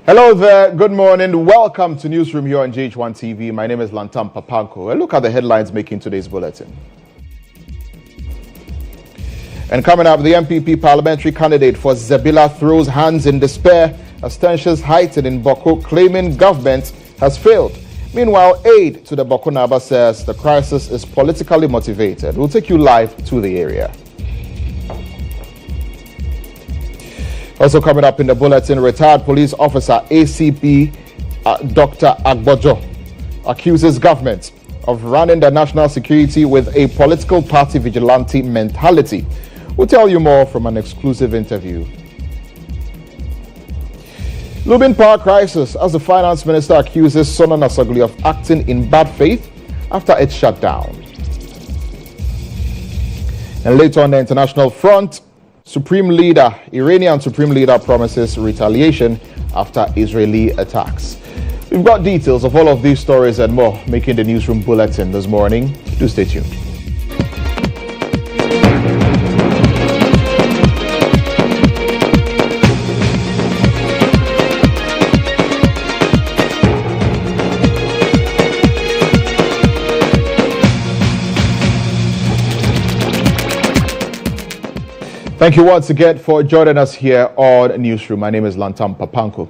Hello there, good morning. Welcome to Newsroom here on GHOne TV. My name is Lantam Papanko. And look at the headlines making today's bulletin. And coming up, the MPP parliamentary candidate for Zebila throws hands in despair as tensions heighten in Boko, claiming government has failed. Meanwhile, aid to the Boko Naba says the crisis is politically motivated. We'll take you live to the area. Also coming up in the bulletin, retired police officer ACP Dr. Agbojo accuses government of running the national security with a political party vigilante mentality. We'll tell you more from an exclusive interview. Looming power crisis as the finance minister accuses Sona Nasoglu of acting in bad faith after its shutdown. And later on the international front, Iranian Supreme Leader promises retaliation after Israeli attacks. We've got details of all of these stories and more making the Newsroom Bulletin this morning. Do stay tuned. Thank you once again for joining us here on Newsroom. My name is Lantam Papanko.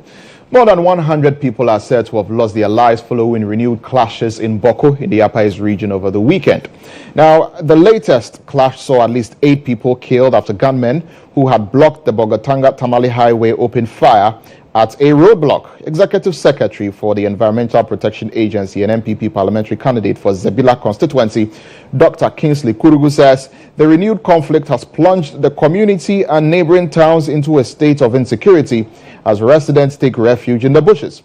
More than 100 people are said to have lost their lives following renewed clashes in Boko in the Upper East region over the weekend. Now, the latest clash saw at least 8 people killed after gunmen who had blocked the Bogatanga-Tamale Highway opened fire at a roadblock. Executive Secretary for the Environmental Protection Agency and MPP parliamentary candidate for Zebila constituency, Dr. Kingsley Kurugu, says the renewed conflict has plunged the community and neighboring towns into a state of insecurity as residents take refuge in the bushes.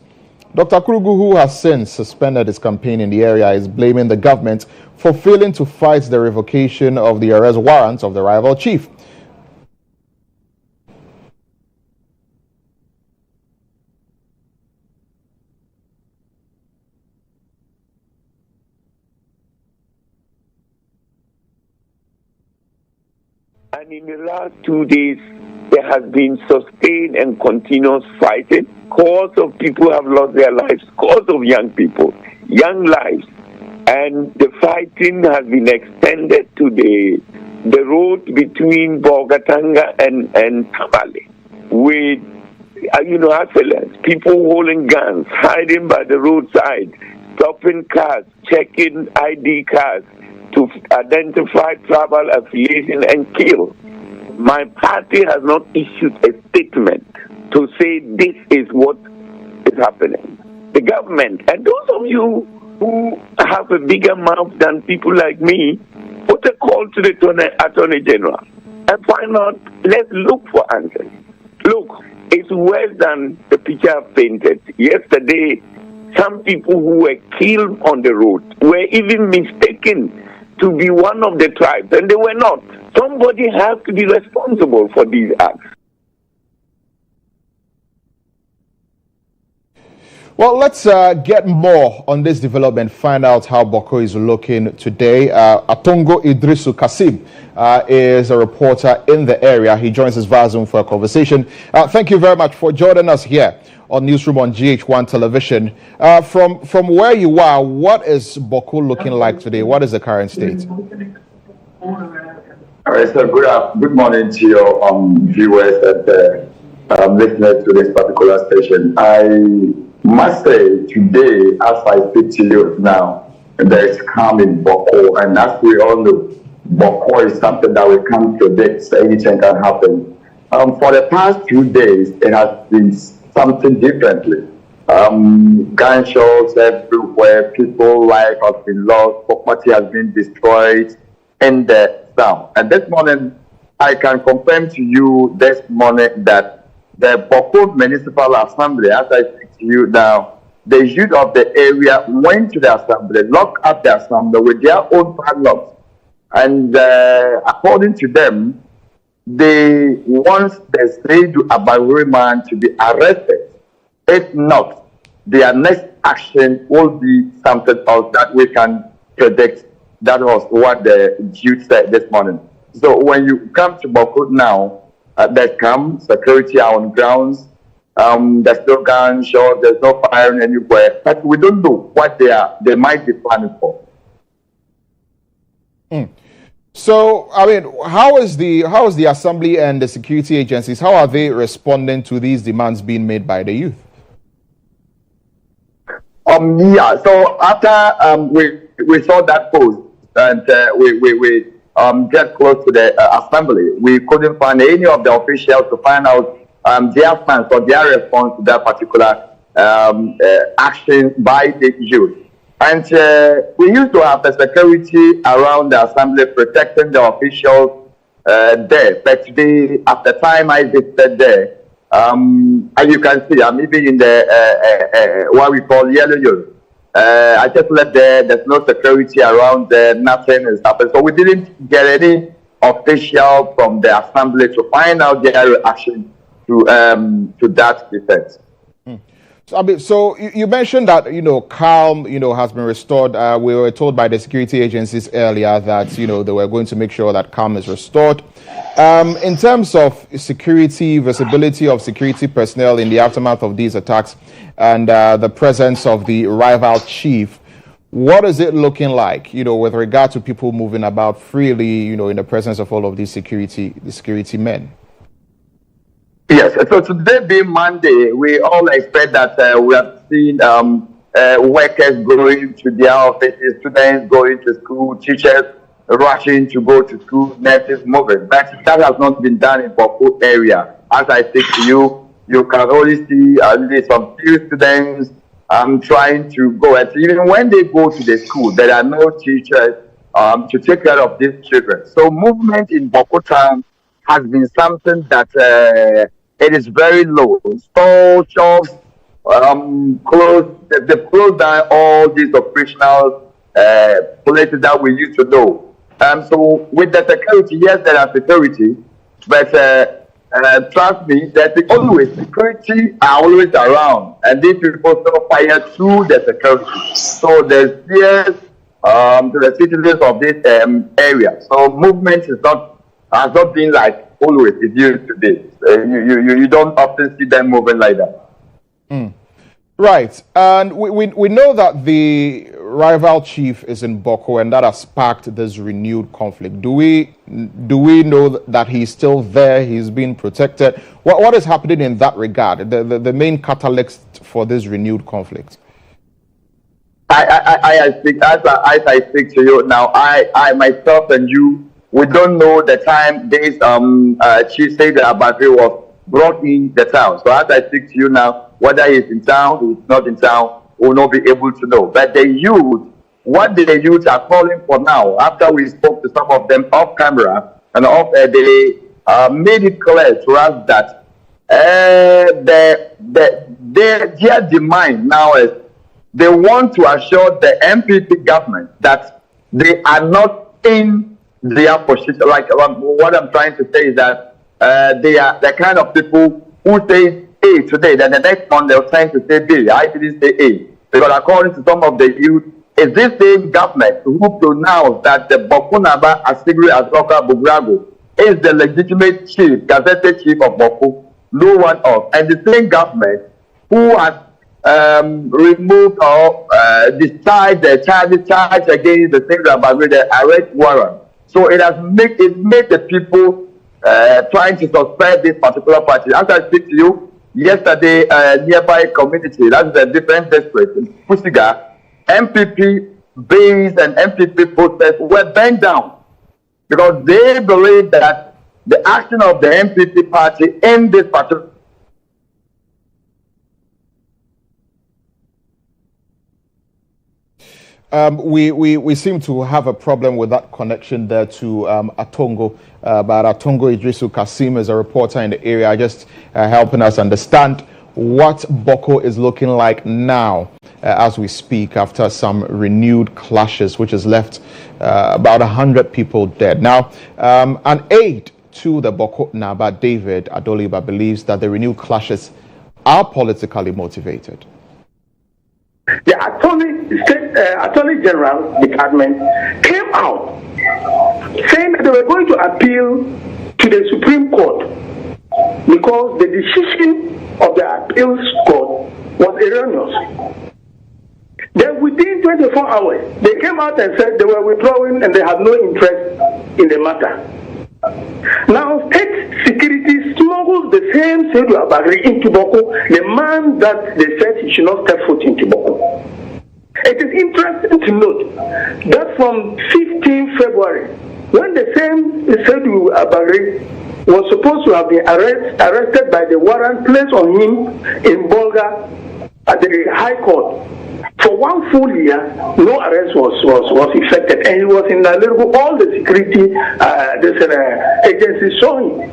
Dr. Kurugu, who has since suspended his campaign in the area, is blaming the government for failing to fight the revocation of the arrest warrants of the rival chief. And in the last 2 days, there has been sustained and continuous fighting. Scores of people have lost their lives, scores of young people, young lives. And the fighting has been extended to the road between Bogatanga and Tamale with, assailants, people holding guns, hiding by the roadside, stopping cars, checking ID cards, to identify tribal affiliation and kill. My party has not issued a statement to say this is what is happening. The government, and those of you who have a bigger mouth than people like me, put a call to the Attorney General and find out, let's look for answers. Look, it's worse than the picture I've painted. Yesterday, some people who were killed on the road were even mistaken to be one of the tribes, and they were not. Somebody has to be responsible for these acts. Well, let's get more on this development, find out how Boko is looking today. Atongo Idrisu Kasim is a reporter in the area. He joins us via Zoom for a conversation. Thank you very much for joining us here on Newsroom on GHOne Television. From where you are, what is Boko looking like today? What is the current state? All right, so good morning to your viewers and listeners to this particular station. I must say today, as I speak to you now, there is calm in Boko, and as we all know, Boko is something that we can't predict, so anything can happen. For the past 2 days, it has been something differently. Gunshots everywhere, people's life has been lost, property has been destroyed in the town. And this morning, I can confirm to you this morning that the Boko Municipal Assembly, as I speak to you now, the youth of the area went to the assembly, locked up the assembly with their own padlocks. And according to them, they want the Seidu Abawuri man to be arrested. If not, their next action will be something else that we can predict. That was what the youth said this morning. So when you come to Boko now, there's security on grounds. There's no gunshots, there's no firing anywhere, but we don't know what they might be planning for. So, I mean, how is the assembly and the security agencies, how are they responding to these demands being made by the youth? Yeah. So after we saw that post and we get close to the assembly, we couldn't find any of the officials to find out their stance or their response to that particular action by the youth. And we used to have the security around the assembly protecting the officials there. But today, at the time I visited there, as you can see, I'm even in the what we call yellow. I just left there. There's no security around there. Nothing is happening. So we didn't get any official from the assembly to find out their reaction to that defense. So you mentioned that, calm, has been restored. We were told by the security agencies earlier that, they were going to make sure that calm is restored. In terms of security, visibility of security personnel in the aftermath of these attacks and the presence of the rival chief, what is it looking like, with regard to people moving about freely, in the presence of all of these security men? Yes, so today being Monday, we all expect that we have seen workers going to their offices, students going to school, teachers rushing to go to school, nurses moving. But that has not been done in Papanko area. As I say to you, you can only see at least some few students trying to go. And even when they go to the school, there are no teachers to take care of these children. So movement in Papanko town has been something that it is very low. Store shops, they've closed down all these operational places that we used to know. So with the security, yes, there are security, but trust me, there's always security are always around, and these people still fire through the security. So there's fears to the citizens of this area. So movement has not been like always it used to be. You don't often see them moving like that. Right, and we know that the rival chief is in Boko, and that has sparked this renewed conflict. Do we know that he's still there? He's being protected. What is happening in that regard? The main catalyst for this renewed conflict. I speak as I speak to you now. I myself and you. We don't know the time this chief said that Abadri was brought in the town. So as I speak to you now, whether he's in town, he's not in town, we'll not be able to know. But the youth, what the youth are calling for now, after we spoke to some of them off camera and off, they made it clear to us that their demand now is they want to assure the MPP government that they are not in their position. Like what I'm trying to say is that they are the kind of people who say A today, then the next month they're trying to say B. I didn't say A. Because according to some of the youth, it's this same government who pronounced that the Bokunaba Asigri Azoka Bugrago is the legitimate chief, gazetted chief of Boko, no one else. And the same government who has removed or discharged the charge against the same Rabbi with the arrest warrant. So it has made the people trying to suspect this particular party. As I speak to you, yesterday, nearby community, that's a different district, in Pusiga, MPP base and MPP posters were burned down because they believe that the action of the MPP party in this particular we seem to have a problem with that connection there to Atongo, but Atongo Idrisu Kasim is a reporter in the area, just helping us understand what Boko is looking like now as we speak after some renewed clashes, which has left about 100 people dead. Now, an aide to the Boko Naba, David Adoliba, believes that the renewed clashes are politically motivated. The Attorney General Department came out saying that they were going to appeal to the Supreme Court because the decision of the appeals court was erroneous. Then within 24 hours, they came out and said they were withdrawing and they had no interest in the matter. Now, state security smuggled the same Seydou Abagri into Boko, the man that they said he should not step foot into Boko. It is interesting to note that from 15 February, when the same Seydou Abagri was supposed to have been arrested by the warrant placed on him in Bolga at the High Court, for 1 full year, no arrest was effected, and he was in all the security agencies saw him.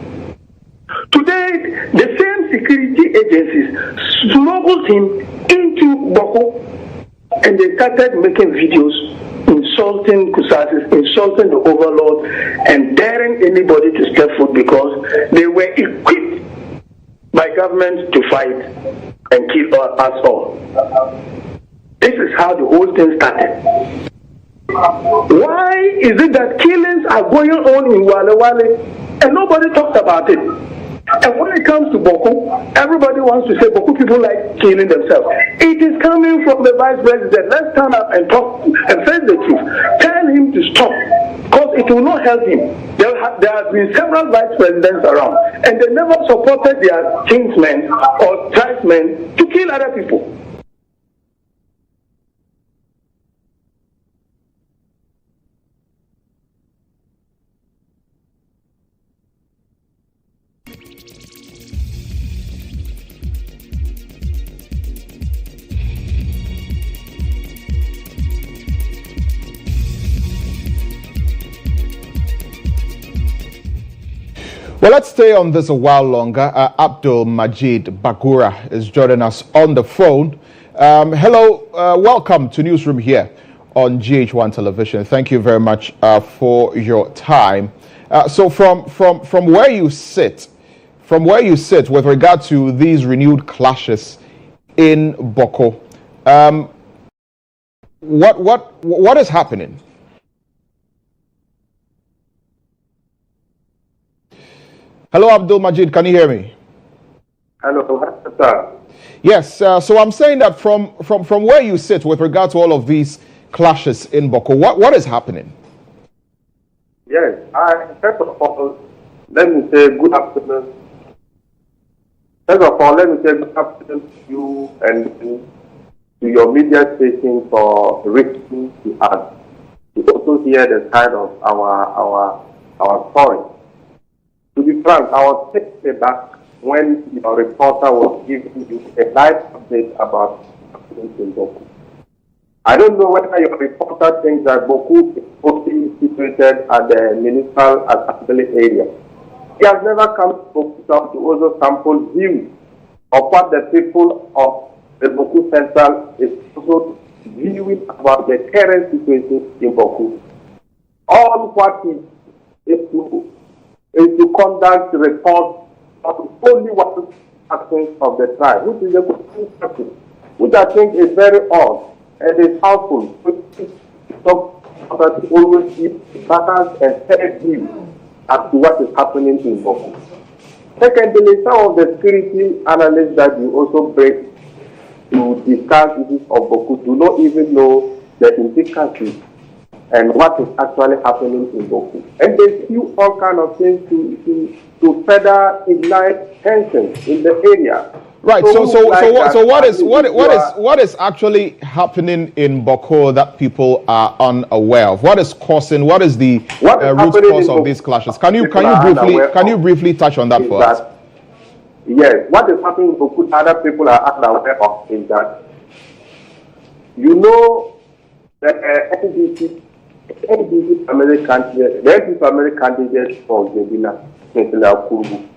Today, the same security agencies smuggled him into Boko, and they started making videos insulting Kusasis, insulting the overlord, and daring anybody to step foot because they were equipped by government to fight and kill us all. This is how the whole thing started. Why is it that killings are going on in Wale Wale and nobody talks about it? And when it comes to Boko, everybody wants to say Boko people like killing themselves. It is coming from the vice president. Let's stand up and talk and face the truth. Tell him to stop, because it will not help him. There have been several vice presidents around, and they never supported their kinsmen or tribesmen to kill other people. Well, let's stay on this a while longer. Abdul Majid Bagura is joining us on the phone. Hello, welcome to Newsroom here on GHOne Television. Thank you very much for your time. So from where you sit, with regard to these renewed clashes in Boko, what is happening? Hello, Abdul Majid. Can you hear me? Hello, sir. Yes. So I'm saying that from where you sit with regard to all of these clashes in Boko, what is happening? Yes. First of all, let me say good afternoon. First of all, let me say good afternoon to you and to your media station for reaching to us to also hear the side of our story. To be frank, I was taken back when your reporter was giving you a live update about accidents in Boko. I don't know whether your reporter thinks that Boko is mostly situated at the municipal assembly area. He has never come to Boko to also sample views of what the people of the Boko Central is also viewing about the current situation in Boko. All what he is to conduct reports of only what actions of the tribe, which is a good practice, which I think is very odd and is helpful to always give patterns and fair view as to what is happening in Boko. Secondly, some of the security analysts that you also bring to discuss issues of Boko do not even know the intricacies and what is actually happening in Boko. And they do all kind of things to further ignite tensions in the area. Right. So what is actually happening in Boko that people are unaware of? What is the root cause of these clashes? Can you briefly touch on that for us? Yes. What is happening in Boko other people are unaware of is that the NDC American candidate for Gebina, Kurubu.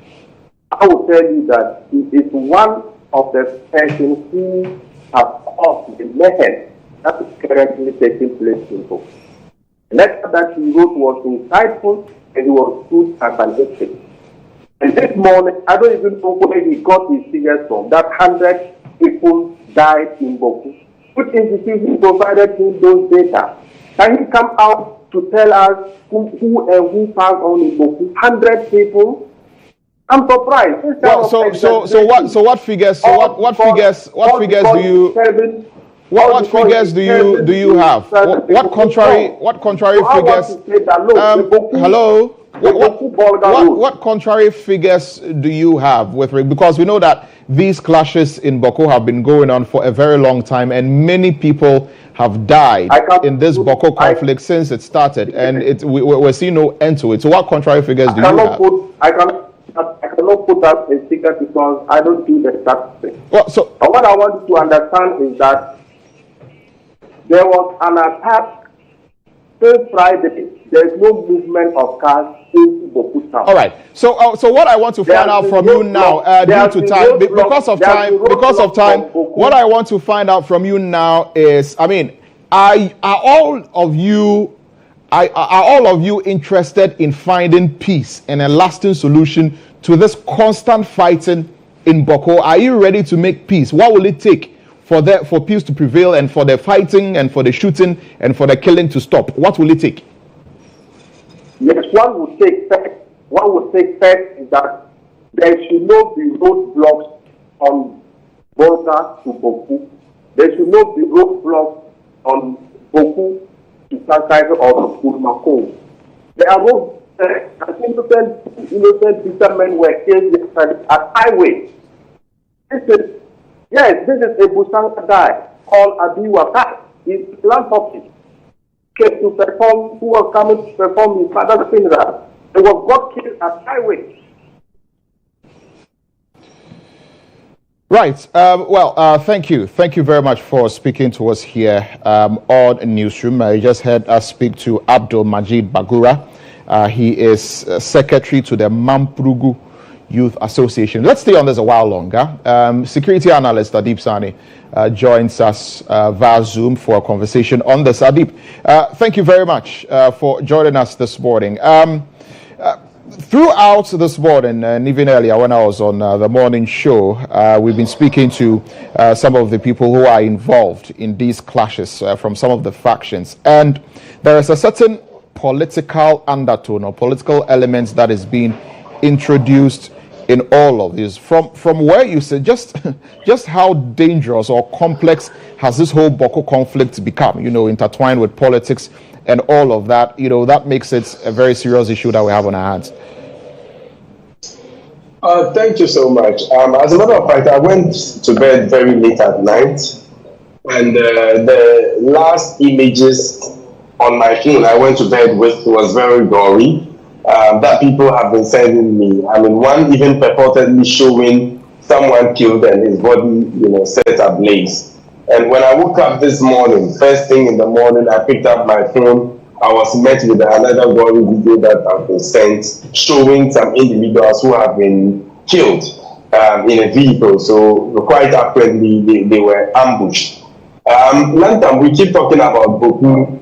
I will tell you that he is one of the persons who have caused the mayhem that is currently taking place in Boko. The letter that he wrote was insightful and he was good as an ethic. And this morning, I don't even know where he got his figures from. That 100 people died in Boko. Which institution provided him those data? Can he come out to tell us who passed on in Boko? 100 people? I'm surprised. Well, so what figures do you have? What contrary figures? Hello. What contrary figures do you have because we know that these clashes in Boko have been going on for a very long time, and many people have died in this Boko conflict since it started, and we're seeing no end to it. So what contrary figures do you have? I cannot put that in figures because I don't do the statistics. Well, but what I want you to understand is that there was an attack till Friday. There is no movement of cars into Boko town. All right. So what I want to find out from you now, because of time, what I want to find out from you now is, I mean, are all of you interested in finding peace and a lasting solution to this constant fighting in Boko? Are you ready to make peace? What will it take for peace to prevail, and for the fighting and for the shooting and for the killing to stop? What will it take? Yes, what would take first is that there should not be roadblocks on border to Boko. There should not be roadblocks on Boko to Sankai or to Kurmako. There are roads. Innocent fishermen were killed at highway. This is a Busanga guy called Abiwaka. He's philanthropist. Who was coming to perform his father's funeral. He got killed at highway. Right. Thank you. Thank you very much for speaking to us here on Newsroom. I just heard us speak to Abdul Majid Bagura. He is secretary to the Mamprugu Youth Association. Let's stay on this a while longer. Security analyst Adib Sani joins us via Zoom for a conversation on this. Adib, thank you very much for joining us this morning. Throughout this morning, and even earlier when I was on the morning show, we've been speaking to some of the people who are involved in these clashes from some of the factions. And there is a certain political undertone or political elements that is being introduced in all of this. From where you say, just how dangerous or complex has this whole Boko conflict become, intertwined with politics and all of that, that makes it a very serious issue that we have on our hands. Thank you so much. As a matter of fact, I went to bed very late at night, and the last images on my phone I went to bed with was very gory. That people have been sending me. I mean, one even purportedly showing someone killed and his body, set ablaze. And when I woke up this morning, first thing in the morning, I picked up my phone. I was met with another gory video that has been sent, showing some individuals who have been killed in a vehicle. So quite apparently, they were ambushed. Lantam, we keep talking about Boko.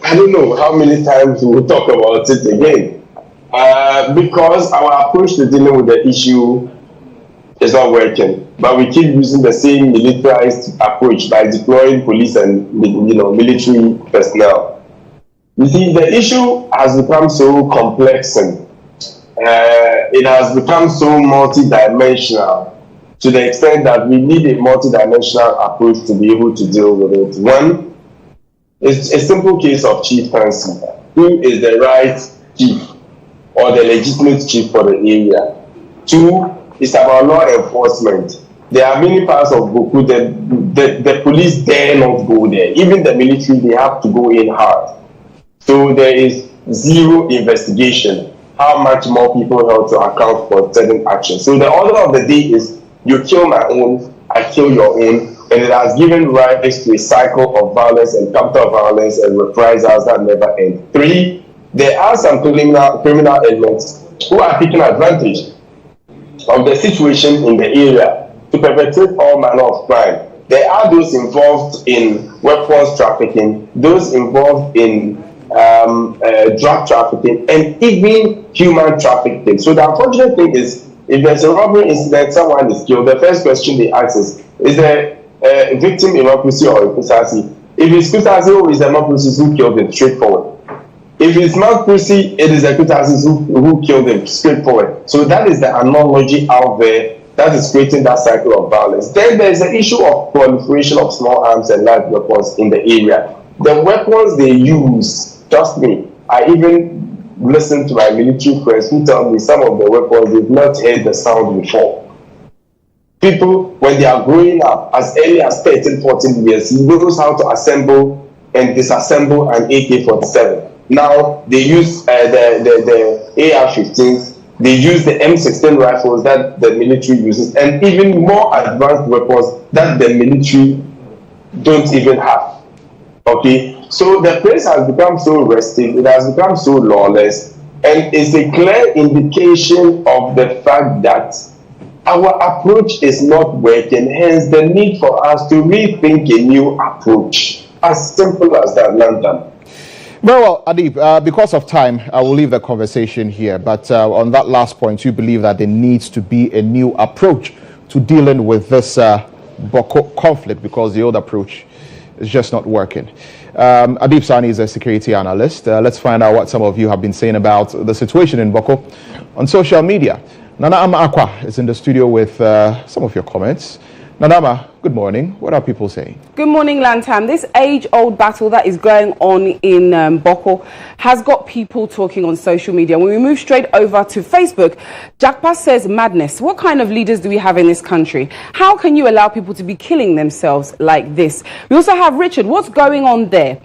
I don't know how many times we will talk about it again, because our approach to dealing with the issue is not working. But we keep using the same militarized approach by deploying police and military personnel. You see, the issue has become so complex and it has become so multidimensional to the extent that we need a multidimensional approach to be able to deal with it. One, it's a simple case of chieftaincy. Who is the right chief or the legitimate chief for the area? Two, it's about law enforcement. There are many parts of Boko that the police dare not go there. Even the military, they have to go in hard. So there is zero investigation. How much more people have to account for certain actions? So the order of the day is you kill my own, I kill your own. And it has given rise to a cycle of violence and counter violence and reprisals that never end. Three, there are some criminal elements who are taking advantage of the situation in the area to perpetrate all manner of crime. There are those involved in weapons trafficking, those involved in drug trafficking, and even human trafficking. So the unfortunate thing is, if there's a robbery incident, someone is killed, the first question they ask is there a victim in Mapusi or in Kusasi? If it's Kusasi who is the Mapusi who killed it, straightforward. If it's Mamprusi, it is the Kutasis who killed him, straightforward. So that is the analogy out there that is creating that cycle of violence. Then there's the issue of proliferation of small arms and light weapons in the area. The weapons they use, trust me, I even listen to my military friends who tell me some of the weapons they've not heard the sound before. People, when they are growing up as early as 13, 14 years, knows how to assemble and disassemble an AK-47. Now they use the AR-15s, they use the M16 rifles that the military uses, and even more advanced weapons that the military don't even have. Okay, so the place has become so restive, it has become so lawless, and it's a clear indication of the fact that our approach is not working, hence the need for us to rethink a new approach. As simple as that, Lantam. Very well, Adib, because of time, I will leave the conversation here. But on that last point, you believe that there needs to be a new approach to dealing with this Boko conflict, because the old approach is just not working. Adib Sani is a security analyst. Let's find out what some of you have been saying about the situation in Boko on social media. Nanama Akwa is in the studio with some of your comments. Nanama, good morning. What are people saying? Good morning, Lantam. This age-old battle that is going on in Boko has got people talking on social media. When we move straight over to Facebook, Jakpa says, madness. What kind of leaders do we have in this country? How can you allow people to be killing themselves like this? We also have Richard. What's going on there?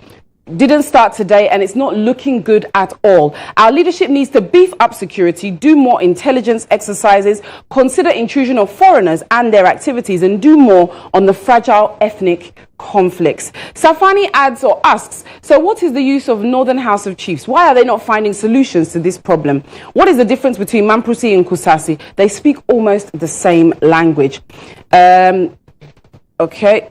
Didn't start today and it's not looking good at all. Our leadership needs to beef up security, do more intelligence exercises, consider intrusion of foreigners and their activities, and do more on the fragile ethnic conflicts. Safani adds or asks, so what is the use of Northern House of Chiefs? Why are they not finding solutions to this problem? What is the difference between Mamprusi and Kusasi? They speak almost the same language. Okay.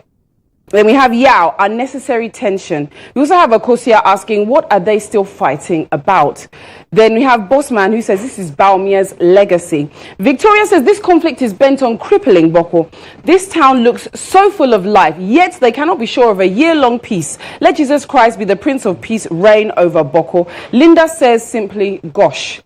Then we have Yao, unnecessary tension. We also have Akosia asking, what are they still fighting about? Then we have Bossman who says, this is Baumia's legacy. Victoria says, this conflict is bent on crippling Boko. This town looks so full of life, yet they cannot be sure of a year-long peace. Let Jesus Christ be the Prince of Peace, reign over Boko. Linda says simply, gosh.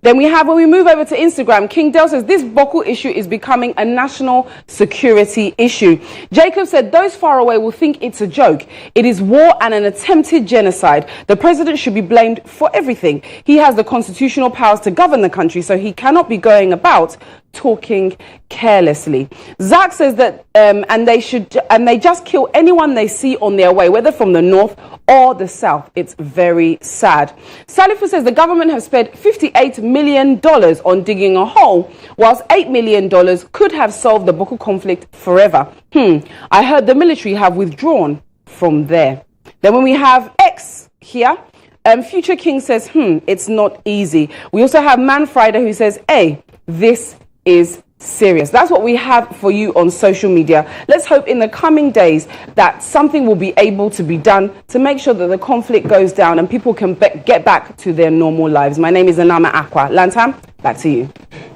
Then we have, when we move over to Instagram, King Del says, this Boko issue is becoming a national security issue. Jacob said, those far away will think it's a joke. It is war and an attempted genocide. The president should be blamed for everything. He has the constitutional powers to govern the country, so he cannot be going about talking carelessly. Zach says that and they just kill anyone they see on their way, whether from the north or the south. It's very sad. Salifu says the government has spent $58 million on digging a hole, whilst $8 million could have solved the Boko conflict forever. I heard the military have withdrawn from there. Then when we have X here, Future King says, it's not easy. We also have Man Friday who says, hey, this is serious. That's what we have for you on social media. Let's hope in the coming days that something will be able to be done to make sure that the conflict goes down and people can get back to their normal lives. My name is Nanama Akwa. Lantam, back to you.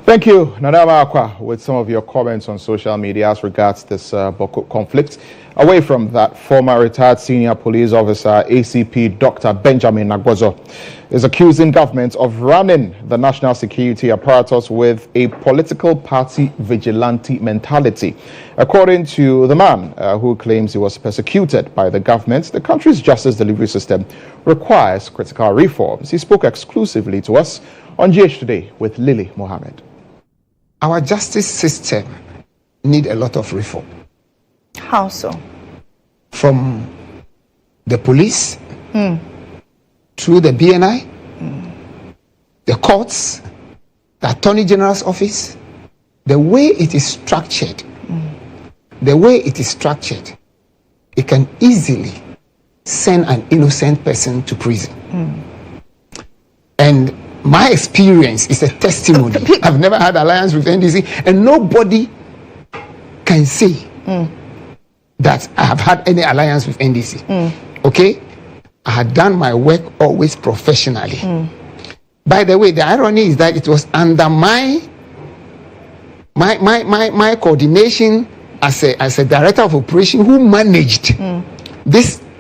Thank you, Nanama Akwa, with some of your comments on social media as regards this Boko conflict. Away from that, former retired senior police officer ACP Dr. Benjamin Nagbozo is accusing government of running the national security apparatus with a political party vigilante mentality. According to the man who claims he was persecuted by the government, the country's justice delivery system requires critical reforms. He spoke exclusively to us on GH Today with Lily Mohammed. Our justice system needs a lot of reform. How so? From the police, through the BNI, the courts, the Attorney General's office, the way it is structured, it can easily send an innocent person to prison. And my experience is a testimony. I've never had alliance with NDC, and nobody can say that I have had any alliance with NDC. Okay? I had done my work always professionally. By the way, the irony is that it was under my coordination as a director of operation who managed the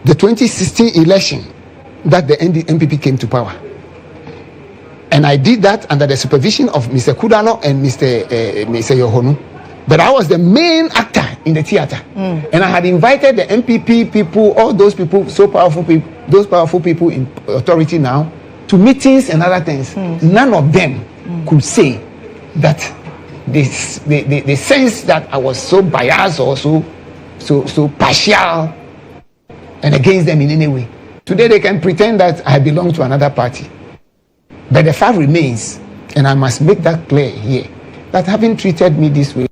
2016 election that the NPP came to power. And I did that under the supervision of Mr. Kudano and Mr. GHOne. But I was the main actor in the theater. And I had invited the MPP people, all those people, those powerful people in authority now, to meetings and other things. None of them could say that they sense that I was so biased or so partial and against them in any way. Today they can pretend that I belong to another party. But the fact remains, and I must make that clear here, that having treated me this way,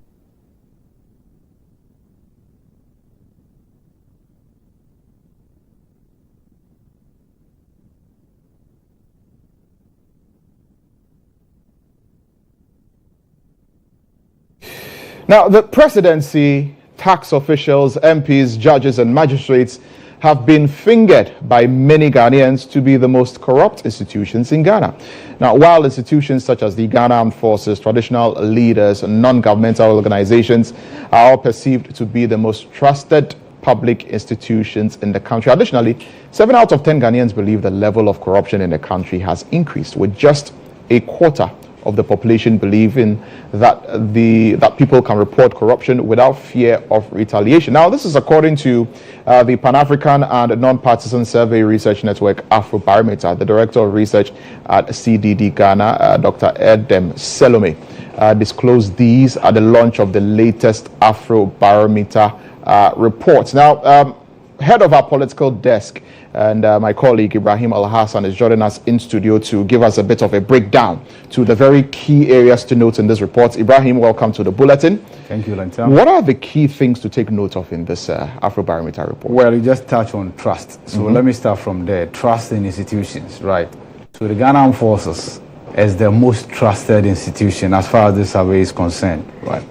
Now, the presidency, tax officials, MPs, judges, and magistrates have been fingered by many Ghanaians to be the most corrupt institutions in Ghana. Now, while institutions such as the Ghana Armed Forces, traditional leaders, and non-governmental organizations are all perceived to be the most trusted public institutions in the country. Additionally, 7 out of 10 Ghanaians believe the level of corruption in the country has increased, with just a quarter of the population believing that people can report corruption without fear of retaliation. Now, this is according to the Pan-African and Non-Partisan Survey Research Network Afrobarometer. The Director of Research at CDD Ghana, Dr. Edem Selome, disclosed these at the launch of the latest Afrobarometer report. Now, head of our political desk and my colleague Ibrahim Al-Hassan is joining us in studio to give us a bit of a breakdown to the very key areas to note in this report. Ibrahim, welcome to the bulletin. Thank you, Lantam. What are the key things to take note of in this Afrobarometer report? Well, you just touch on trust. So let me start from there. Trust in institutions, right? So the Ghana Armed Forces is the most trusted institution as far as this survey is concerned, right?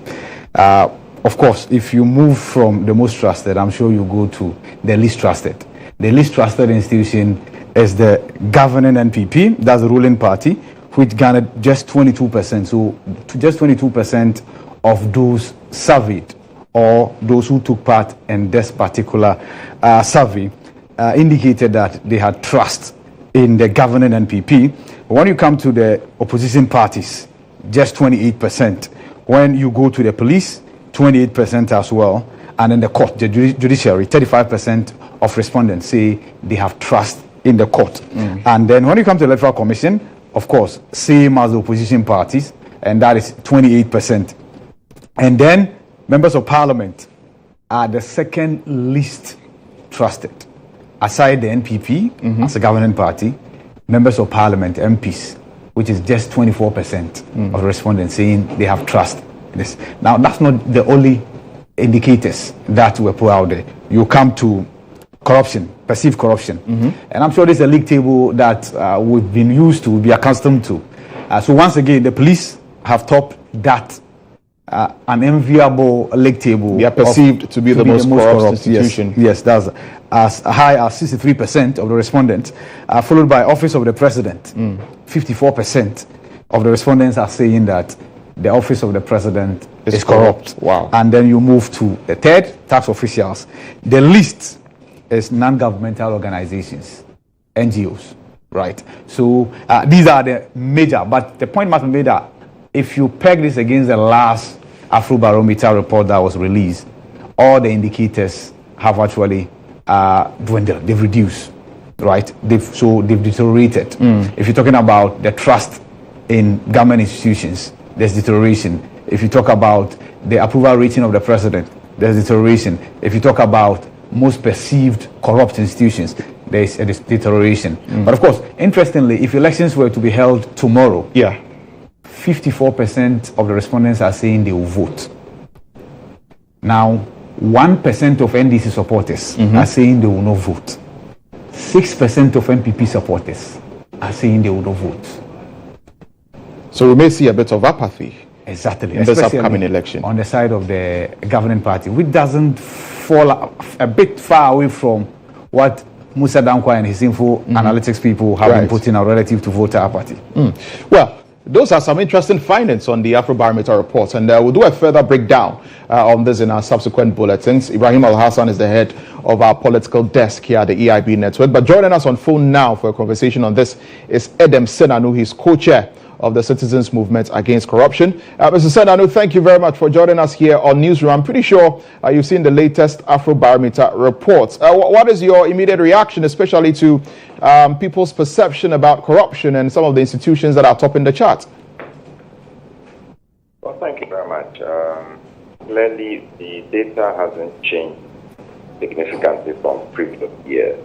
Of course, if you move from the most trusted, I'm sure you go to the least trusted. The least trusted institution is the governing NPP, that's the ruling party, which garnered just 22%. So just 22% of those surveyed or those who took part in this particular survey indicated that they had trust in the governing NPP. When you come to the opposition parties, just 28%. When you go to the police, 28% as well. And in the court, the judiciary, 35% of respondents say they have trust in the court. And then when you come to the Electoral Commission, of course, same as the opposition parties, and that is 28%. And then members of parliament are the second least trusted. Aside the NPP, as a governing party, members of parliament, MPs, which is just 24% of the respondents saying they have trust in this. Now, that's not the only indicators that were put out there. You come to corruption, perceived corruption. And I'm sure there's a league table that we've been used to, be accustomed to. So once again, the police have topped that unenviable league table. They are perceived to be the most corrupt institution. Yes, that's as high as 63% of the respondents, followed by Office of the President. 54% of the respondents are saying that the Office of the President is corrupt. Wow. And then you move to the third, tax officials. The least is non-governmental organizations, NGOs, right? So these are the major, but the point must be made that if you peg this against the last Afrobarometer report that was released, all the indicators have actually dwindled, they've reduced, right? They've deteriorated. If you're talking about the trust in government institutions, there's deterioration. If you talk about the approval rating of the president, there's deterioration. If you talk about most perceived corrupt institutions, there's a deterioration. But of course, interestingly, if elections were to be held tomorrow, 54% of the respondents are saying they will vote. Now, 1% of NDC supporters are saying they will not vote. 6% of NPP supporters are saying they will not vote. So we may see a bit of apathy. Exactly. In this upcoming election. On the side of the governing party, which doesn't fall a bit far away from what Musa Dankwa and his info analytics people have been putting out relative to voter apathy. Well, those are some interesting findings on the Afrobarometer report, and we'll do a further breakdown on this in our subsequent bulletins. Ibrahim Al-Hassan is the head of our political desk here at the EIB Network, but joining us on phone now for a conversation on this is Edem Senanu. He's co-chair of the Citizens Movement Against Corruption. Mr. Senanu, thank you very much for joining us here on Newsroom. I'm pretty sure you've seen the latest Afrobarometer reports. What is your immediate reaction, especially to people's perception about corruption and some of the institutions that are topping the chart? Well, thank you very much. Clearly, the data hasn't changed significantly from previous years.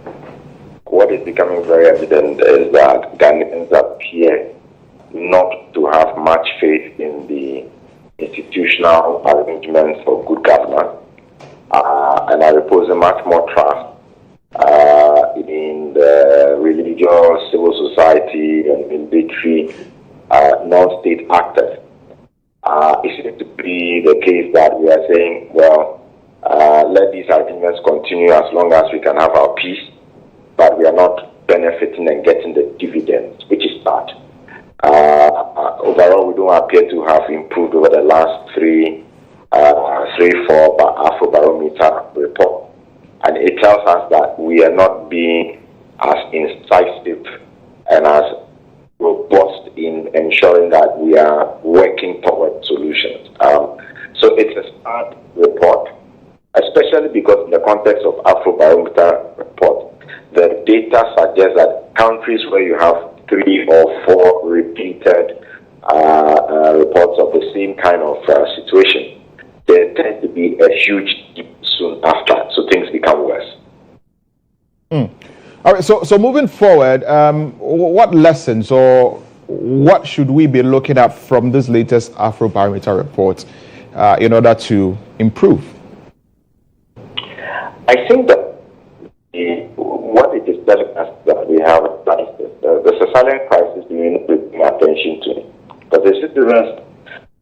What is becoming very evident is that Ghanaians appear not to have much faith in the institutional arrangements for good governance, and are reposing much more trust in the religious, civil society, and military non-state actors. It seems to be the case that we are saying, well, let these arguments continue as long as we can have our peace, but we are not benefiting and getting the dividends, which is bad. Overall, we don't appear to have improved over the last three, four Afrobarometer report, and it tells us that we are not being as incisive and as robust in ensuring that we are working toward solutions. So it's a sad report, especially because in the context of Afrobarometer report, the data suggests that countries where you have 3 or 4 repeated reports of the same kind of situation, there tends to be a huge dip soon after, so things become worse. All right, so moving forward, what lessons or what should we be looking at from this latest Afrobarometer report in order to improve? I think that what it is telling us that we have the silent crisis we need to pay attention to, but the citizens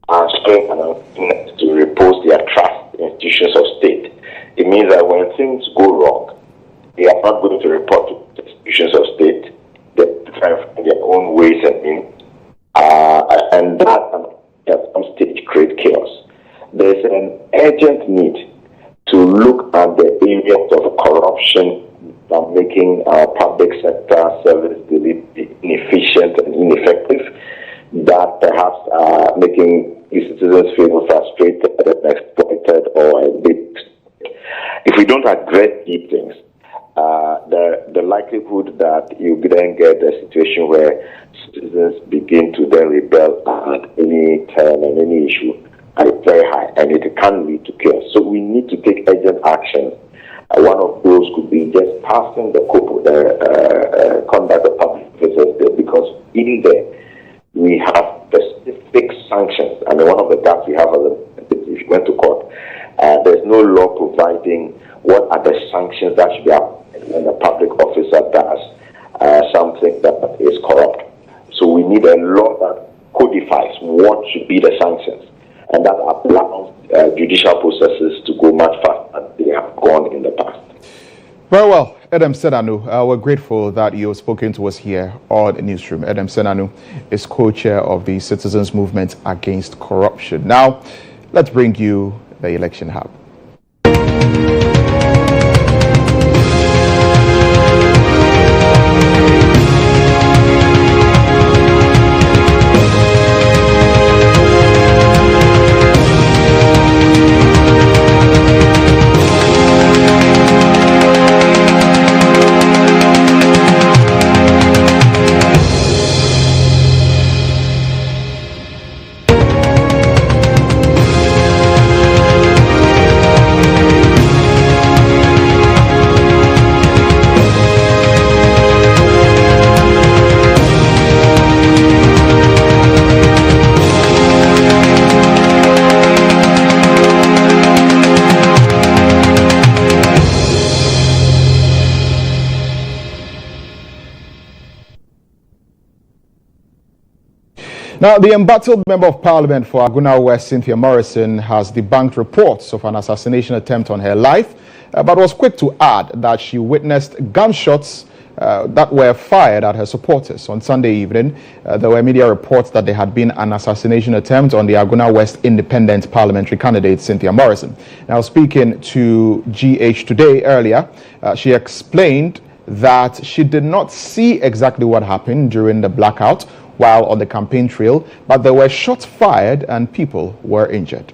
are showing an unwillingness to repose their trust in institutions of state. It means that when things go wrong, they are not going to report to the institutions of state. They try to find their own ways and means, and that at some stage create chaos. There's an urgent need to look at the areas of corruption that making our public sector service delivery inefficient and ineffective, that perhaps are making citizens feel frustrated and exploited or a bit. If we don't address these things, the likelihood that you then get a situation where citizens begin to then rebel at any turn and any issue is very high, and it can lead to chaos. So we need to take urgent action. One of those could be just passing the conduct of public officers bill, because in there we have specific sanctions, and one of the gaps we have if you went to court, there's no law providing what are the sanctions that should be applied when a public officer does something that is corrupt. So we need a law that codifies what should be the sanctions, and that allows judicial processes to go much faster than they have gone in the past. Very well. Edem Senanu, we're grateful that you've spoken to us here on the Newsroom. Edem Senanu is co-chair of the Citizens Movement Against Corruption. Now, let's bring you the Election Hub. Now, the embattled Member of Parliament for Aguna West, Cynthia Morrison, has debunked reports of an assassination attempt on her life, but was quick to add that she witnessed gunshots that were fired at her supporters. On Sunday evening, there were media reports that there had been an assassination attempt on the Agona West Independent Parliamentary candidate, Cynthia Morrison. Now, speaking to GH today earlier, she explained that she did not see exactly what happened during the blackout while on the campaign trail, but there were shots fired and people were injured.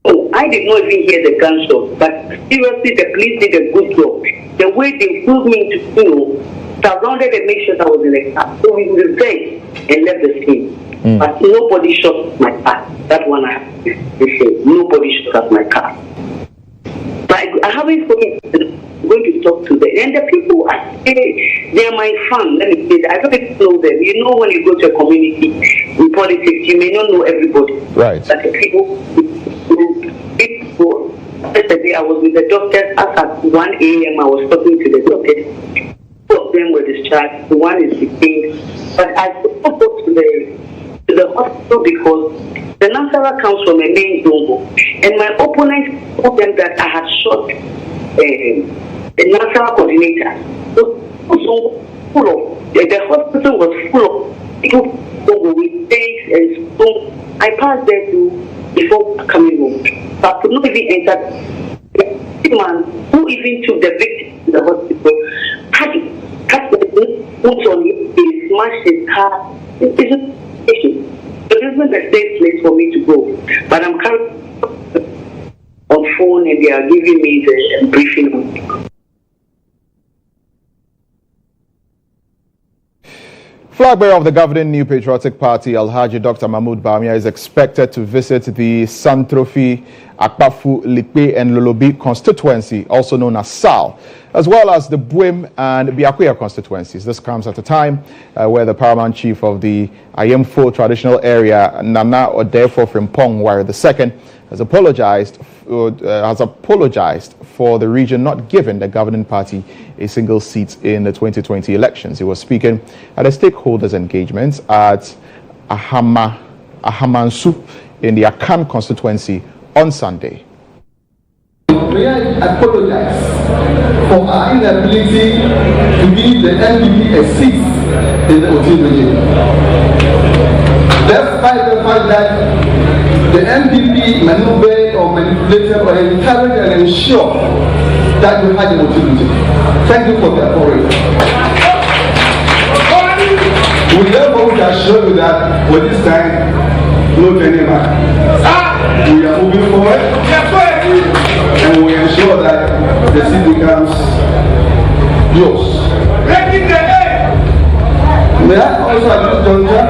Oh, I did not even hear the gunshot, but seriously, the police did a good job. The way they pulled me to, surrounded and made sure that I was in the car. So we reversed and left the scene. But nobody shot my car. That one I have to say. Nobody shot at my car. But I haven't spoken. I'm going to talk to them. And the people, they are my fans. Let me say that. I don't know them. You know, when you go to a community in politics, you may not know everybody. Right. But the people, yesterday I was with the doctors. As at 1 a.m., I was talking to the doctors. Two of them were discharged. One is detained. But I spoke to the hospital because the Nasara comes from a main donor. And my opponent told them that I had shot the Nasara coordinator. So full of, the hospital was full of people with days and so I passed there before coming home. So I could not even enter. The man who even took the victim to the hospital cut the boots on him, he smashed his car. It's a patient. So this is the safe place for me to go. But I'm currently on phone and they are giving me the briefing. Flag bearer of the governing New Patriotic Party, Alhaji Dr. Mahmoud Bawumia, is expected to visit the Santrofi, Akpafu, Lipe, and Lolobi constituency, also known as SAL, as well as the Buem and Biakuya constituencies. This comes at a time where the paramount chief of the Ayemfo traditional area, Nana Odefo Frimpong Ware II, has apologized for the region not giving the governing party a single seat in the 2020 elections. He was speaking at a stakeholders engagement at Ahamansu in the Akan constituency on Sunday. May I apologize for our inability to give the NDP a seat in the OT region. Despite the fact that the NDP maneuvered or manipulated or encouraged and ensured that we had an opportunity. Thank you for the apology. We therefore assure you that for this time, no turning back. We are moving forward and we ensure that the seat becomes yours. May I also at this juncture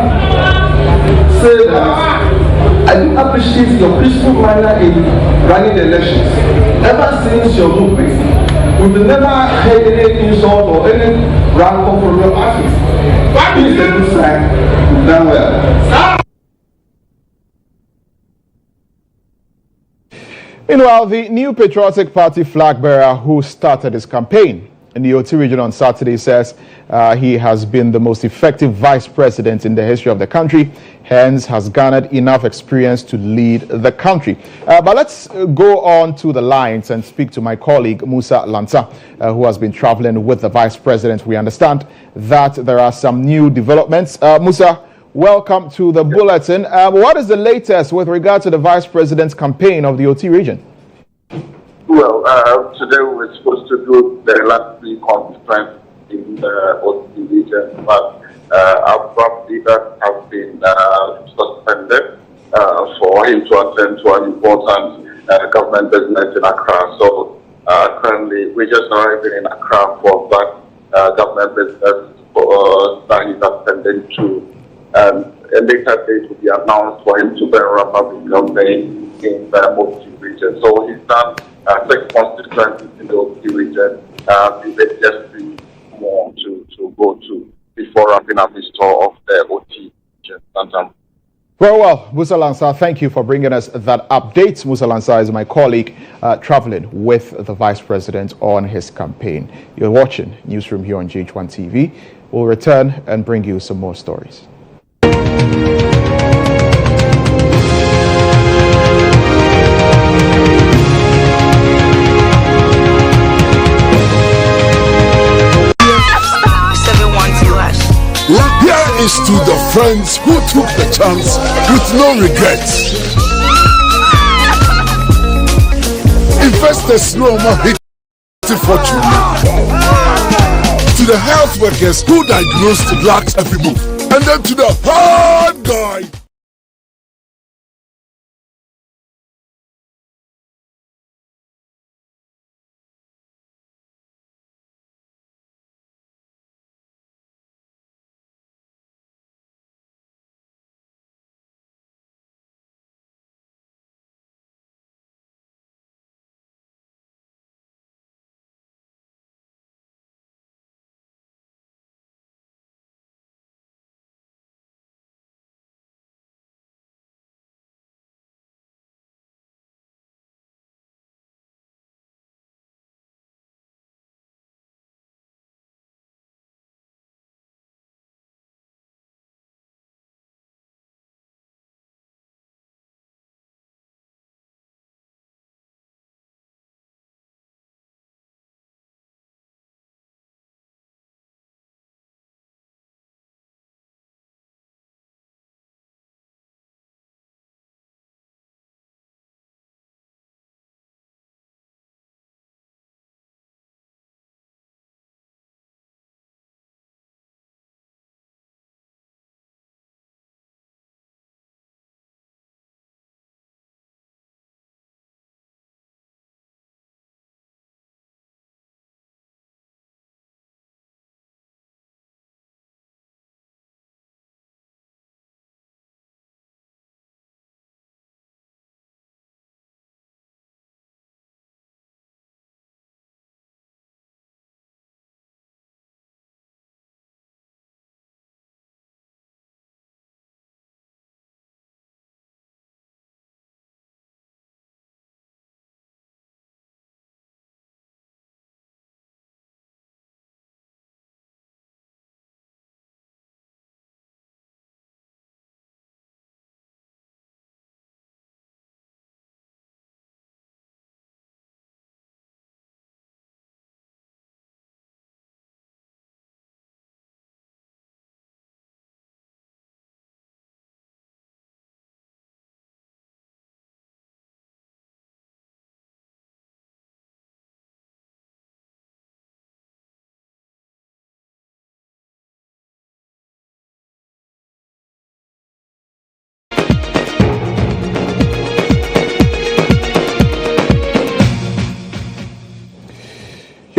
say that I do appreciate your peaceful manner in running the elections. Ever since your movement, we've never heard any insult or any rancor from your office. This is a good sign. You've done well. Meanwhile, the New Patriotic Party flag bearer who started his campaign in the OT region on Saturday says he has been the most effective vice president in the history of the country, hence has garnered enough experience to lead the country. But let's go on to the lines and speak to my colleague Musa Lantam, who has been traveling with the vice president. We understand that there are some new developments. Musa, welcome to the bulletin. What is the latest with regard to the vice president's campaign of the OT region? Well, today we were supposed to do the last three conference in the OT region, but our prop leader has been suspended for him to attend to an important government business in Accra. So currently we're just arriving in Accra for that government business that he's attending to. A later date will be announced for him to run up his campaign in the OT region. So he's done 6 constituencies in the OT region. There's just 3 more to go to before wrapping up his tour of the OT region. Very well, Musa Lansa, thank you for bringing us that update. Musa Lansa is my colleague traveling with the Vice President on his campaign. You're watching Newsroom here on GHOne TV. We'll return and bring you some more stories. Friends who took the chance with no regrets. Investors no more hit fortune. To the health workers who diagnosed lacks every move. And then to the hard guy.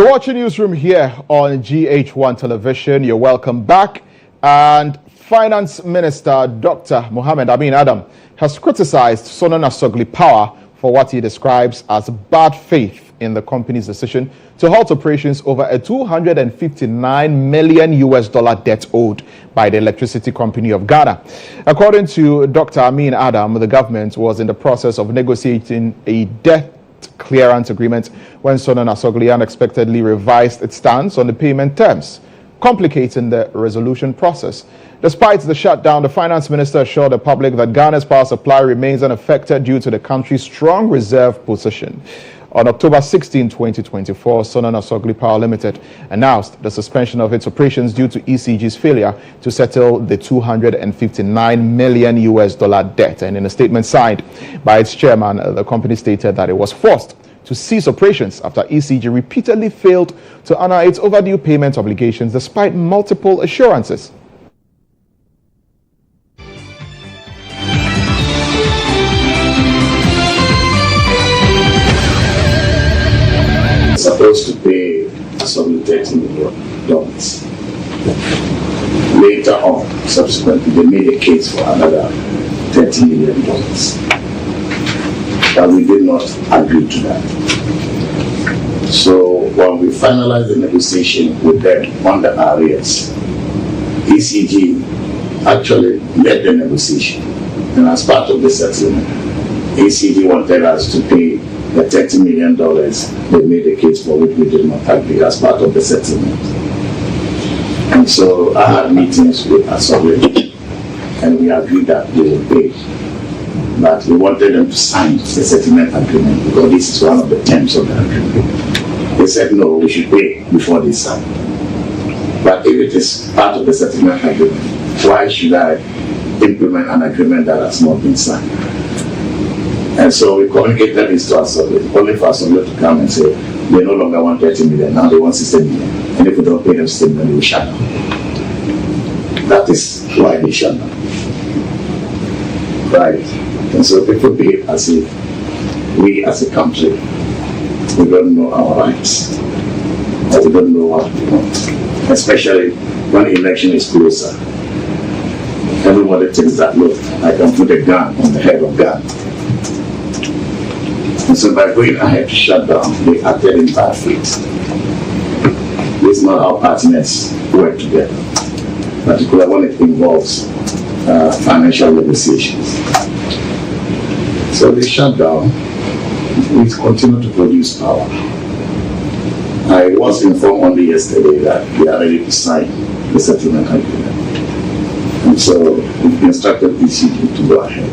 You're watching Newsroom here on GHOne television. You're welcome back. And Finance Minister Dr. Mohammed Amin Adam has criticized Sono Nasogli Power for what he describes as bad faith in the company's decision to halt operations over a $259 million debt owed by the electricity company of Ghana. According to Dr. Amin Adam, the government was in the process of negotiating a debt clearance agreement when Sono Nasogli unexpectedly revised its stance on the payment terms, complicating the resolution process. Despite the shutdown, the finance minister assured the public that Ghana's power supply remains unaffected due to the country's strong reserve position. On October 16, 2024, Sono Nasogli Power Limited announced the suspension of its operations due to ECG's failure to settle the $259 million debt. And in a statement signed by its chairman, the company stated that it was forced to cease operations after ECG repeatedly failed to honor its overdue payment obligations despite multiple assurances. Supposed to pay some $30 million. Later on, subsequently, they made a case for another $30 million. But we did not agree to that. So when we finalized the negotiation with them on the arrears, ECG actually led the negotiation. And as part of the settlement, ECG wanted us to pay the $30 million they made a case for, which we did not agree as part of the settlement. And so I had meetings with Asobri, and we agreed that they would pay. But we wanted them to sign the settlement agreement because this is one of the terms of the agreement. They said no, we should pay before they sign. But if it is part of the settlement agreement, why should I implement an agreement that has not been signed? And so we communicated this to Assembly, only for Assembly to come and say, they no longer want 30 million, now they want 60 million. And if we don't pay them 60 million, they will shut down. That is why they shut down. Right? And so people behave as if we as a country, we don't know our rights, or we don't know what we want. Especially when election is closer. Everybody thinks that, look, I can put a gun on the head of gun. And so by going ahead to shut down, they acted in bad faith. This is not how partners work together, particularly when it involves financial negotiations. So they shut down. We continue to produce power. I was informed only yesterday that we are ready to sign the settlement agreement. And so we instructed ECG to go ahead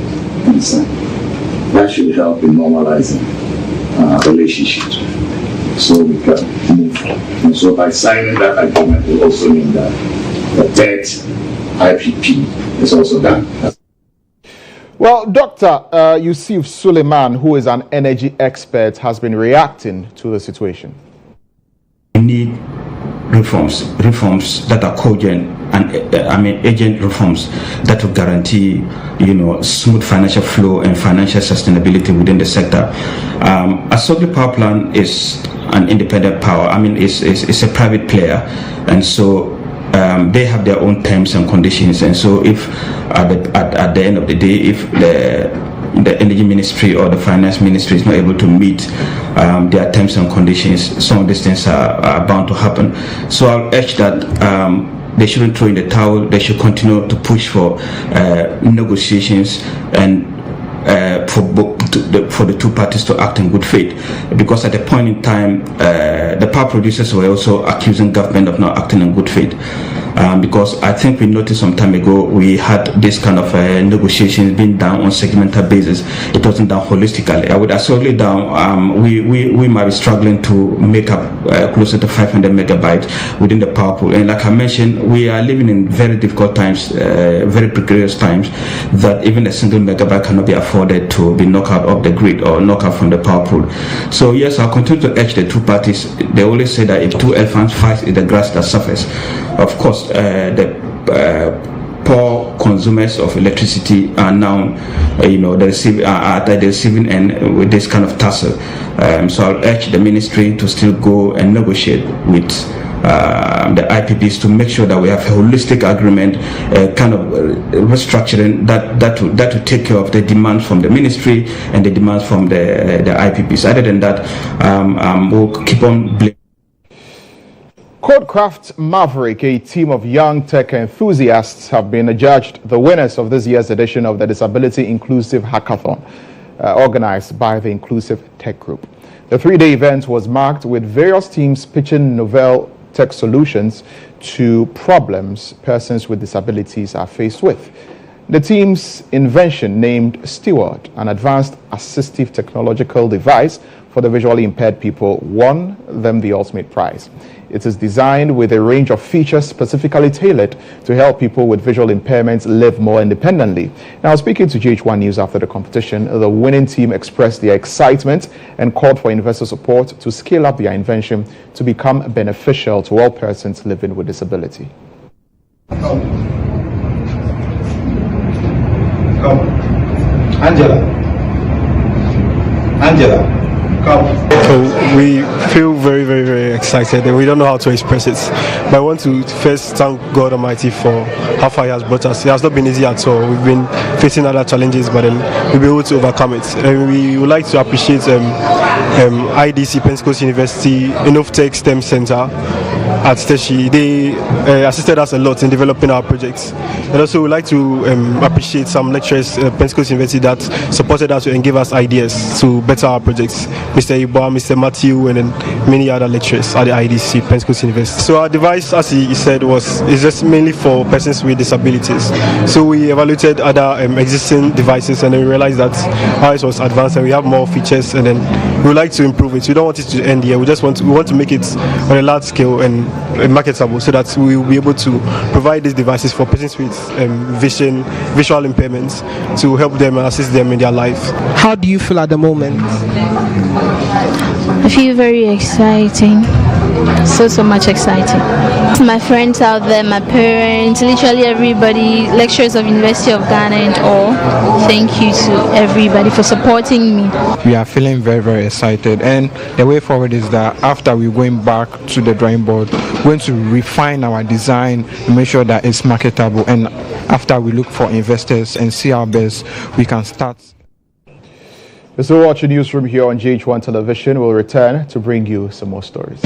and sign. That should help in normalizing relationships so we can move on. And so by signing that agreement, it also means that the third IPP is also done. Well, Dr. Yusuf Suleiman, who is an energy expert, has been reacting to the situation. We need reforms that are cogent and agent reforms that will guarantee, smooth financial flow and financial sustainability within the sector. Asogli Power Plant is an independent power. It's a private player, and so they have their own terms and conditions. And so, if at the end of the day, if the energy ministry or the finance ministry is not able to meet their terms and conditions, some of these things are bound to happen. So I'll urge that they shouldn't throw in the towel. They should continue to push for negotiations and for the two parties to act in good faith, because at a point in time the power producers were also accusing government of not acting in good faith, because I think we noticed some time ago we had this kind of negotiations being done on segmental basis. It wasn't done holistically. I would assure down we might be struggling to make up closer to 500 megabytes within the power pool, and like I mentioned, we are living in very difficult times, very precarious times, that even a single megabyte cannot be afforded to be knocked out of the grid or knocked out from the power pool. So yes, I'll continue to urge the two parties. They always say that if two elephants fight, it's the grass that suffers. Of course, the poor consumers of electricity are now, the receiving end with this kind of tussle. So I'll urge the ministry to still go and negotiate with the IPPs to make sure that we have a holistic agreement, kind of restructuring that will take care of the demands from the ministry and the demands from the IPPs. Other than that, we'll keep on blaming. Codecraft Maverick, a team of young tech enthusiasts, have been adjudged the winners of this year's edition of the Disability Inclusive Hackathon, organized by the Inclusive Tech Group. The three-day event was marked with various teams pitching novel tech solutions to problems persons with disabilities are faced with. The team's invention, named Steward, an advanced assistive technological device for the visually impaired people, won them the ultimate prize. It is designed with a range of features specifically tailored to help people with visual impairments live more independently. Now, speaking to GHOne News after the competition, the winning team expressed their excitement and called for investor support to scale up their invention to become beneficial to all persons living with disability. Come. Angela. So we feel very, very, very excited, and we don't know how to express it. But I want to first thank God Almighty for how far He has brought us. It has not been easy at all. We've been facing other challenges, but then we'll be able to overcome it. And we would like to appreciate IDC, Pentecost University, Innovatech STEM Center at Teshi. They assisted us a lot in developing our projects. And also we'd like to appreciate some lecturers at Pentecost University that supported us and gave us ideas to better our projects. Mr. Iba, Mr. Matthew, and then many other lecturers at the IDC, Pentecost University. So our device, as he said, is just mainly for persons with disabilities. So we evaluated other existing devices, and then we realized that ours was advanced and we have more features, and then we would like to improve it. We don't want it to end here. We want to make it on a large scale and marketable, so that we will be able to provide these devices for persons with visual impairments, to help them and assist them in their life. How do you feel at the moment? I feel very exciting. So much exciting. My friends out there, my parents, literally everybody, lecturers of University of Ghana and all. Thank you to everybody for supporting me. We are feeling very, very excited, and the way forward is that after we're going back to the drawing board, we're going to refine our design and make sure that it's marketable, and after we look for investors and see our best, we can start. You're still watching Newsroom here on GHOne Television. We'll return to bring you some more stories.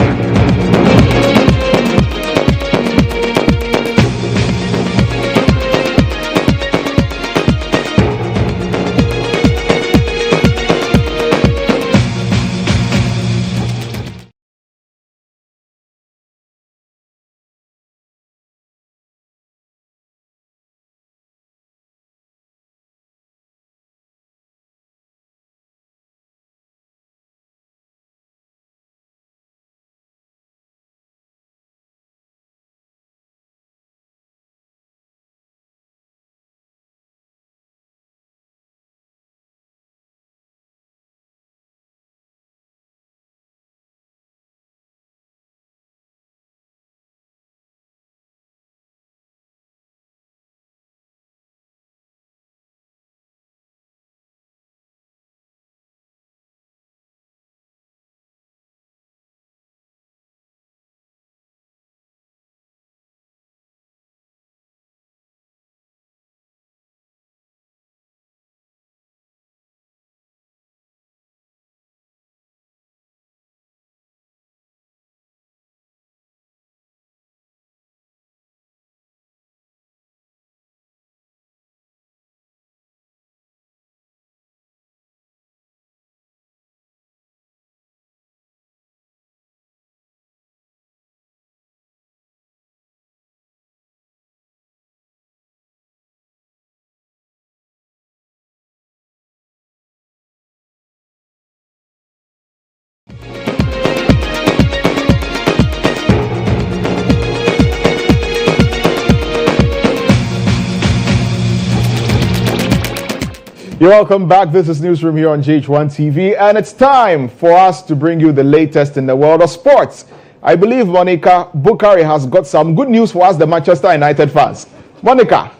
You're welcome back. This is Newsroom here on GHOne TV, and it's time for us to bring you the latest in the world of sports. I believe Monica Bukari has got some good news for us, the Manchester United fans. Monica,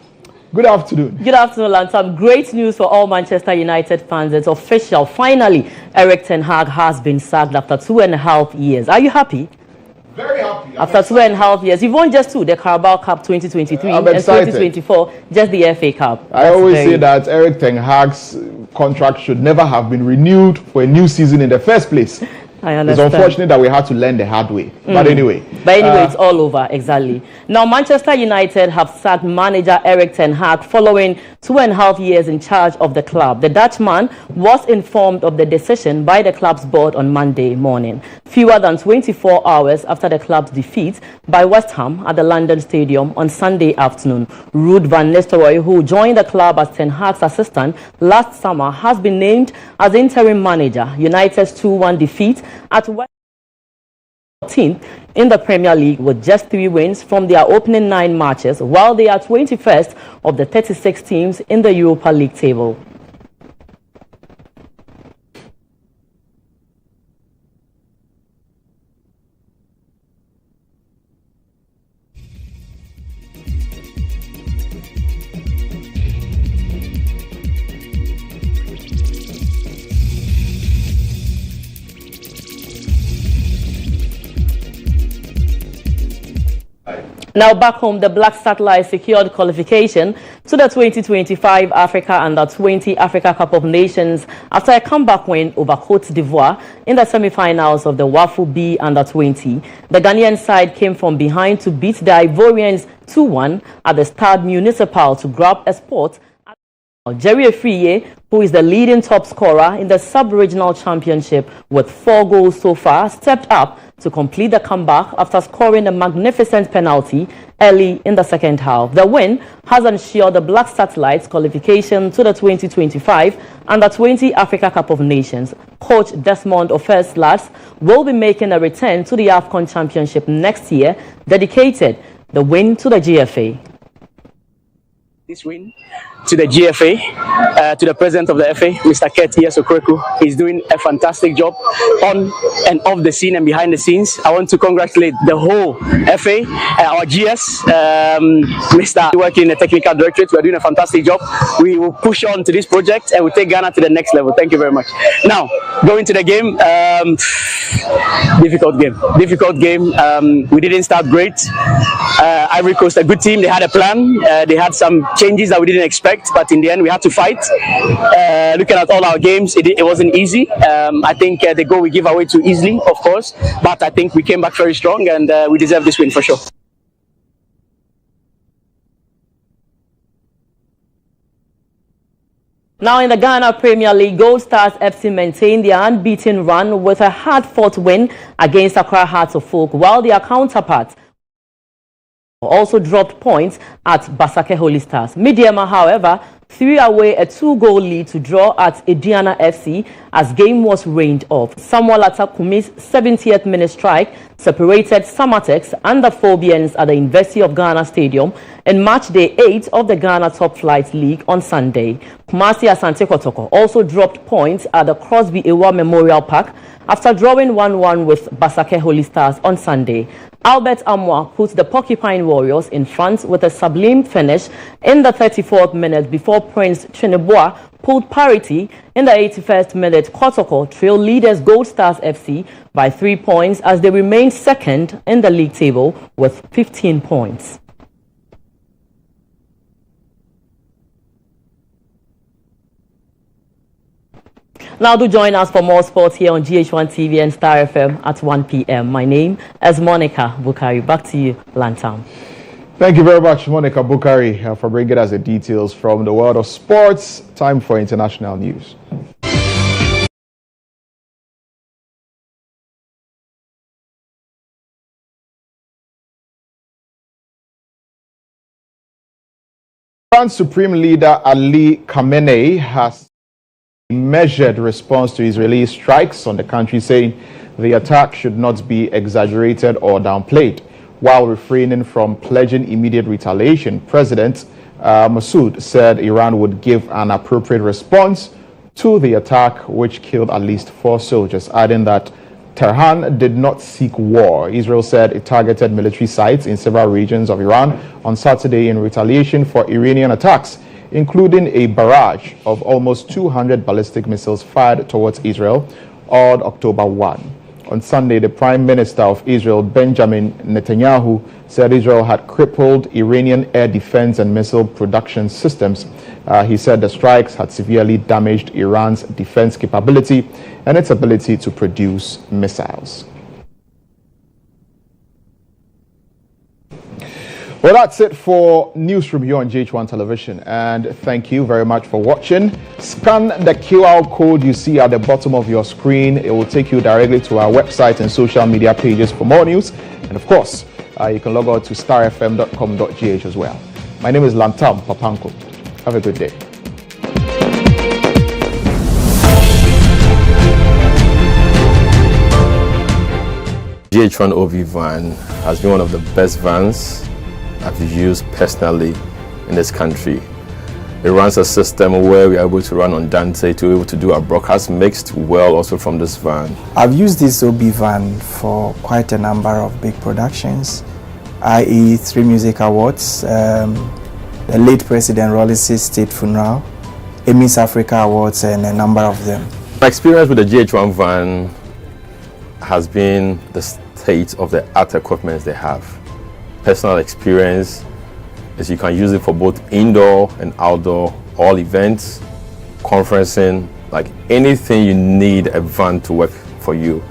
good afternoon. Good afternoon, Lantam. Great news for all Manchester United fans. It's official. Finally, Erik ten Hag has been sacked after 2.5 years. Are you happy? Very happy. After 2.5 years. You've won just two, the Carabao Cup 2023 and 2024, just the FA Cup. I always say that Erik ten Hag's contract should never have been renewed for a new season in the first place. I understand. It's unfortunate that we had to learn the hard way. But anyway. It's all over, exactly. Now, Manchester United have sacked manager Erik ten Hag following 2.5 years in charge of the club. The Dutchman was informed of the decision by the club's board on Monday morning, fewer than 24 hours after the club's defeat by West Ham at the London Stadium on Sunday afternoon. Ruud van Nistelrooy, who joined the club as ten Hag's assistant last summer, has been named as interim manager. United's 2-1 defeat at West 14th in the Premier League with just 3 wins from their opening 9 matches, while they are 21st of the 36 teams in the Europa League table. Now back home, the Black Satellite secured qualification to the 2025 Africa Under-20 Africa Cup of Nations after a comeback win over Côte d'Ivoire in the semi-finals of the WAFU B Under-20. The Ghanaian side came from behind to beat the Ivorians 2-1 at the Stade Municipal to grab a spot. Jerry Afriye, who is the leading top scorer in the sub-regional championship with 4 goals so far, stepped up to complete the comeback after scoring a magnificent penalty early in the second half. The win has ensured the Black Satellites qualification to the 2025 Under-20 Africa Cup of Nations. Coach Desmond Ofers-Lads will be making a return to the AFCON Championship next year, dedicated the win to the GFA. This win to the GFA, to the president of the FA, Mr. Keti Okweku. He's doing a fantastic job on and off the scene and behind the scenes. I want to congratulate the whole FA, our GS, Mr. working in the technical directorate. We're doing a fantastic job. We will push on to this project and we'll take Ghana to the next level. Thank you very much. Now, going to the game, difficult game. We didn't start great. Ivory Coast, a good team. They had a plan. They had some changes that we didn't expect, but in the end we had to fight. Looking at all our games, it wasn't easy. I think the goal we give away too easily, of course, but I think we came back very strong and we deserve this win for sure. Now in the Ghana Premier League, Gold Stars FC maintained their unbeaten run with a hard-fought win against Accra Hearts of Oak, while their counterparts also dropped points at Basake Holy Stars. Midiama, however, threw away a 2-goal lead to draw at Ediana FC as game was rained off. Samuel Atakumi's 70th minute strike separated Samatex and the Phobians at the University of Ghana Stadium in match day 8 of the Ghana Top Flight League on Sunday. Kumasi Asante Kotoko also dropped points at the Crosby Ewa Memorial Park after drawing 1-1 with Basake Holy Stars on Sunday. Albert Amwa put the Porcupine Warriors in front with a sublime finish in the 34th minute before Prince Chineboa pulled parity in the 81st minute. Kotoko trailed leaders Gold Stars FC by 3 points as they remained second in the league table with 15 points. Now do join us for more sports here on GH1 TV and Star FM at 1 p.m. My name is Monica Bukari. Back to you, Lantam. Thank you very much, Monica Bukari, for bringing us the details from the world of sports. Time for international news. Iran's Supreme Leader Ali Khamenei has measured response to Israeli strikes on the country, saying the attack should not be exaggerated or downplayed. While refraining from pledging immediate retaliation, President Massoud said Iran would give an appropriate response to the attack, which killed at least 4 soldiers, adding that Tehran did not seek war. Israel said it targeted military sites in several regions of Iran on Saturday in retaliation for Iranian attacks, including a barrage of almost 200 ballistic missiles fired towards Israel on October 1. On Sunday, the Prime Minister of Israel, Benjamin Netanyahu, said Israel had crippled Iranian air defense and missile production systems. He said the strikes had severely damaged Iran's defense capability and its ability to produce missiles. Well, that's it for Newsroom here on GH1 Television, and thank you very much for watching. Scan the QR code you see at the bottom of your screen. It will take you directly to our website and social media pages for more news. And of course, you can log on to starfm.com.gh as well. My name is Lantam Papanko. Have a good day. GHOne OV van has been one of the best vans I've used personally in this country. It runs a system where we are able to run on Dante to be able to do our broadcast mixed well also from this van. I've used this OB van for quite a number of big productions, i.e. 3 music awards, the late President Rollis' state funeral, Emmys Africa Awards, and a number of them. My experience with the GH1 van has been the state of the art equipment they have. Personal experience is you can use it for both indoor and outdoor, all events, conferencing, like anything you need a van to work for you,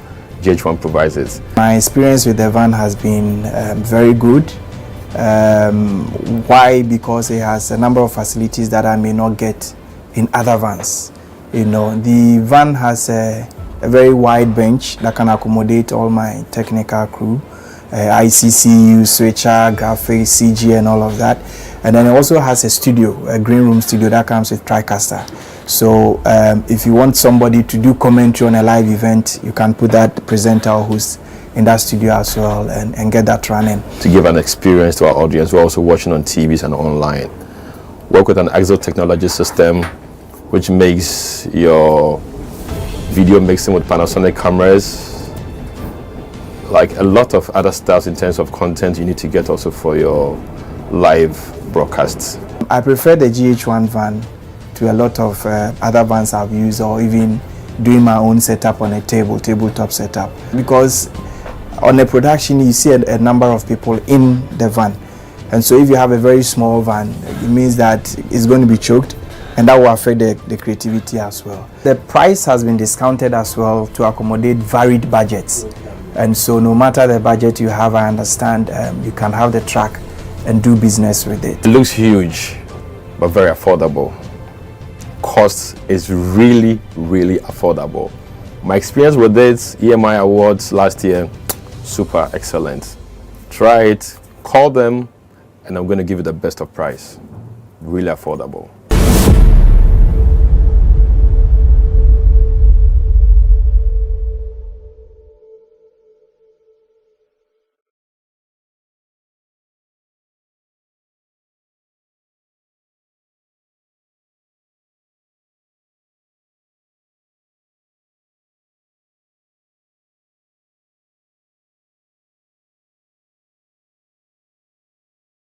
GH1 provides it. My experience with the van has been very good. Why? Because it has a number of facilities that I may not get in other vans. You know, the van has a very wide bench that can accommodate all my technical crew. ICCU, switcher, graphics, CG, and all of that. And then it also has a studio, a green room studio that comes with TriCaster. So if you want somebody to do commentary on a live event, you can put that presenter or host in that studio as well and get that running. To give an experience to our audience, we're also watching on TVs and online. Work with an Exo technology system, which makes your video mixing with Panasonic cameras, like a lot of other stuff in terms of content you need to get also for your live broadcasts. I prefer the GHOne van to a lot of other vans I've used, or even doing my own setup on a tabletop setup, because on a production you see a number of people in the van, and so if you have a very small van, it means that it's going to be choked, and that will affect the creativity as well. The price has been discounted as well to accommodate varied budgets, and so no matter the budget you have, I understand you can have the track and do business with it. It looks huge, but very affordable. Cost is really, really affordable. My experience with this EMI Awards last year, super excellent. Try it, call them, and I'm going to give you the best of price. Really affordable.